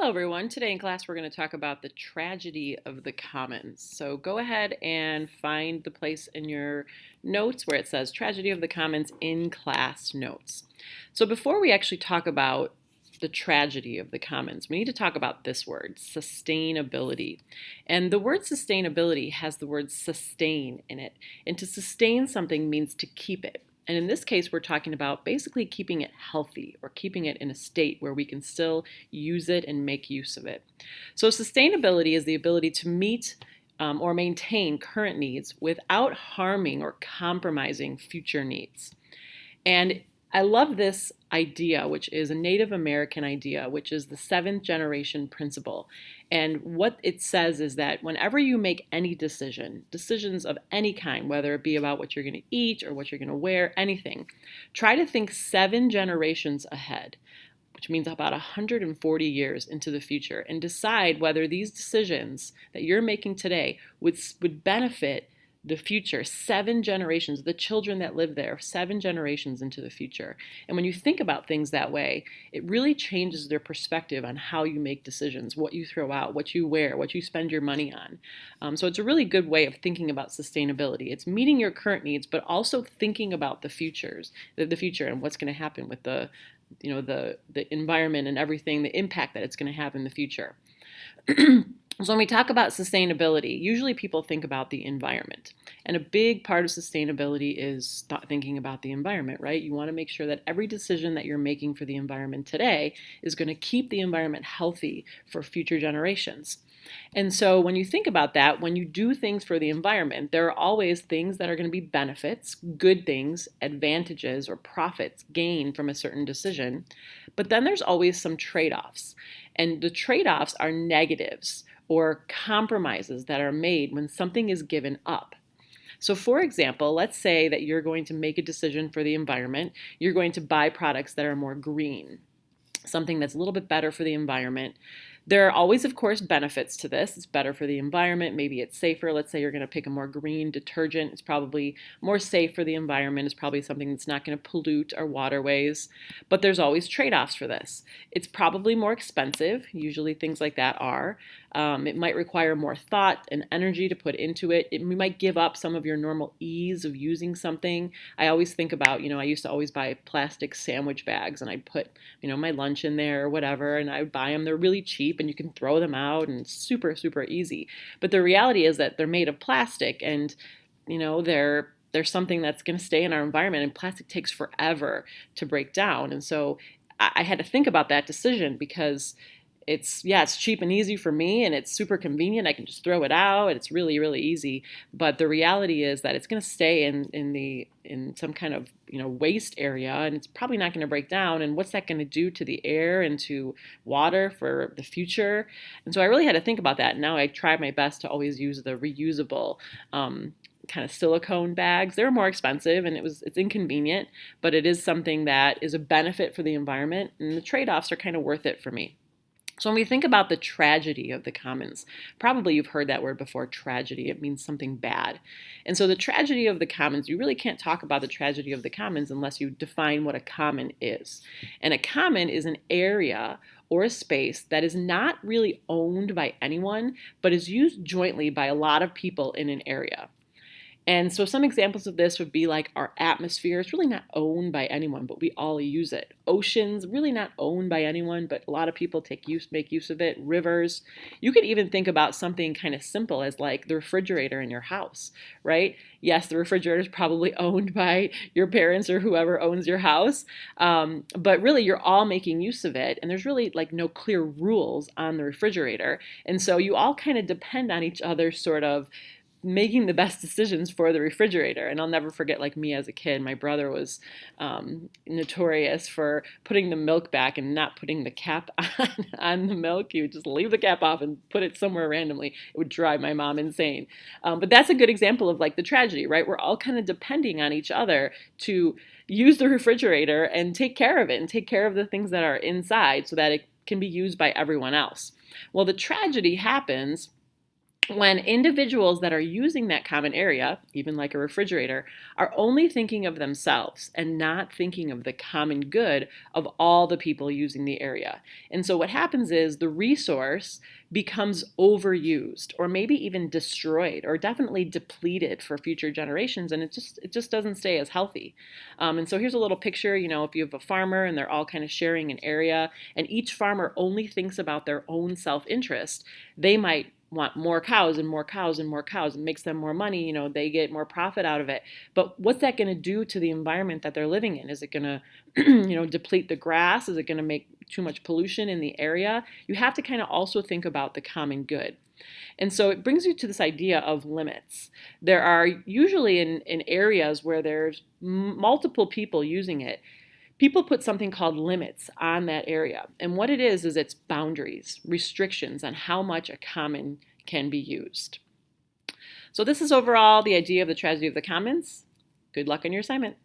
Hello, everyone. Today in class, we're going to talk about the tragedy of the commons. So go ahead and find the place in your notes where it says tragedy of the commons in class notes. So before we actually talk about the tragedy of the commons, we need to talk about this word, sustainability. And the word sustainability has the word sustain in it. And to sustain something means to keep it. And in this case, we're talking about basically keeping it healthy or keeping it in a state where we can still use it and make use of it. So sustainability is the ability to meet or maintain current needs without harming or compromising future needs. And I love this idea, which is a Native American idea, which is the seventh generation principle. And what it says is that whenever you make any decisions of any kind, whether it be about what you're going to eat or what you're going to wear, anything, try to think 7 generations ahead, which means about 140 years into the future, and decide whether these decisions that you're making today would benefit the future, 7 generations, the children that live there, 7 generations into the future. And when you think about things that way, it really changes their perspective on how you make decisions, what you throw out, what you wear, what you spend your money on. So it's a really good way of thinking about sustainability. It's meeting your current needs, but also thinking about the future and what's going to happen with the environment and everything, the impact that it's going to have in the future. So when we talk about sustainability, usually people think about the environment. And a big part of sustainability is thinking about the environment, right? You want to make sure that every decision that you're making for the environment today is going to keep the environment healthy for future generations. And so when you think about that, when you do things for the environment, there are always things that are going to be benefits, good things, advantages, or profits gained from a certain decision. But then there's always some trade-offs. And the trade-offs are negatives or compromises that are made when something is given up. So for example, let's say that you're going to make a decision for the environment. You're going to buy products that are more green, something that's a little bit better for the environment. There are always, of course, benefits to this. It's better for the environment. Maybe it's safer. Let's say you're going to pick a more green detergent. It's probably more safe for the environment. It's probably something that's not going to pollute our waterways. But there's always trade-offs for this. It's probably more expensive. Usually things like that are. It might require more thought and energy to put into it. You might give up some of your normal ease of using something. I always think about, I used to always buy plastic sandwich bags and I'd put, my lunch in there or whatever, and I would buy them. They're really cheap and you can throw them out and it's super, super easy. But the reality is that they're made of plastic and, they're something that's going to stay in our environment, and plastic takes forever to break down. And so I had to think about that decision because it's cheap and easy for me and it's super convenient. I can just throw it out. It's really, really easy. But the reality is that it's going to stay in some kind of waste area, and it's probably not going to break down. And what's that going to do to the air and to water for the future? And so I really had to think about that. Now I try my best to always use the reusable kind of silicone bags. They're more expensive and it's inconvenient, but it is something that is a benefit for the environment, and the trade-offs are kind of worth it for me. So when we think about the tragedy of the commons, probably you've heard that word before, tragedy. It means something bad. And so the tragedy of the commons, you really can't talk about the tragedy of the commons unless you define what a common is. And a common is an area or a space that is not really owned by anyone, but is used jointly by a lot of people in an area. And so some examples of this would be like our atmosphere. It's really not owned by anyone, but we all use it. Oceans, really not owned by anyone, but a lot of people make use of it. Rivers. You could even think about something kind of simple as like the refrigerator in your house, right? Yes, the refrigerator is probably owned by your parents or whoever owns your house, but really you're all making use of it, and there's really like no clear rules on the refrigerator. And so you all kind of depend on each other sort of making the best decisions for the refrigerator. And I'll never forget, like me as a kid, my brother was notorious for putting the milk back and not putting the cap on the milk. He would just leave the cap off and put it somewhere randomly. It would drive my mom insane. But that's a good example of like the tragedy, right? We're all kind of depending on each other to use the refrigerator and take care of it and take care of the things that are inside so that it can be used by everyone else. Well, the tragedy happens When individuals that are using that common area, even like a refrigerator, are only thinking of themselves and not thinking of the common good of all the people using the area. And so what happens is the resource becomes overused or maybe even destroyed or definitely depleted for future generations, and it just doesn't stay as healthy. And so here's a little picture. If you have a farmer and they're all kind of sharing an area and each farmer only thinks about their own self-interest, they might want more cows and more cows and more cows. It makes them more money. They get more profit out of it. But what's that going to do to the environment that they're living in? Is it going to, deplete the grass? Is it going to make too much pollution in the area? You have to kind of also think about the common good. And so it brings you to this idea of limits. There are usually in areas where there's multiple people using it, people put something called limits on that area. And what it is it's boundaries, restrictions on how much a common can be used. So this is overall the idea of the tragedy of the commons. Good luck on your assignment.